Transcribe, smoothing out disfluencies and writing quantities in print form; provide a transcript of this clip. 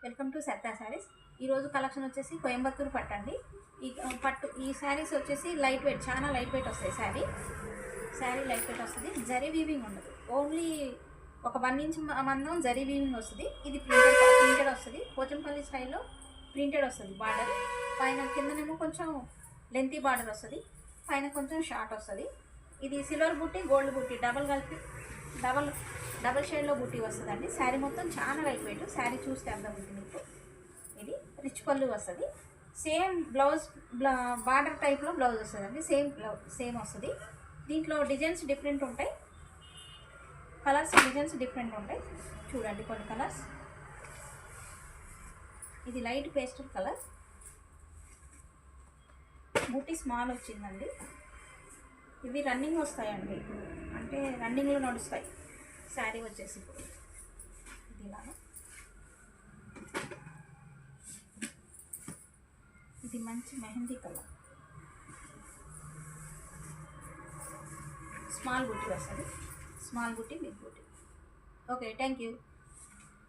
Welcome to సత్తా శారీస్. ఈరోజు collection వచ్చేసి కోయంబత్తూరు పట్టు అండి. ఈ శారీస్ వచ్చేసి లైట్ వెయిట్, చాలా లైట్ వెయిట్ వస్తాయి. శారీ లైట్ వెయిట్ వస్తుంది. జరీ వీవింగ్ ఉండదు, ఓన్లీ ఒక 1 ఇంచ్ మందం జరీ వీవింగ్ వస్తుంది. ఇది ప్రింటెడ్ వస్తుంది, పోచంపల్లి స్టైల్లో ప్రింటెడ్ వస్తుంది. బార్డర్ పైన కిందనేమో కొంచెం లెంతీ బార్డర్ వస్తుంది, పైన కొంచెం షార్ట్ వస్తుంది. ఇది సిల్వర్ బుట్టి, గోల్డ్ బుట్టి డబల్ కలిపి డబల్ షేడ్లో బుట్టి వస్తుందండి. శారీ మొత్తం చాలా లైట్ వెయిట్. శారీ చూస్తే అర్థమవుతుంది మీకు. ఇది రిచ్ పళ్ళు వస్తుంది. సేమ్ బ్లౌజ్ బార్డర్ టైప్లో బ్లౌజ్ వస్తుందండి. సేమ్ వస్తుంది. దీంట్లో డిజైన్స్ డిఫరెంట్ ఉంటాయి, కలర్స్ డిజైన్స్ డిఫరెంట్ ఉంటాయి. చూడండి కొన్ని కలర్స్. ఇది లైట్ పేస్టల్ కలర్, బుట్టి స్మాల్ వచ్చిందండి. ఇవి రన్నింగ్ వస్తాయండి, అంటే రన్నింగ్లో నడుస్తాయి. శారీ వచ్చేసి ఇప్పుడు ఇది ఇలాగా. ఇది మంచి మెహందీ కలర్, స్మాల్ బుట్టి వస్తుంది. స్మాల్ బుట్టి, బిగ్ బుట్టి. Okay, thank you.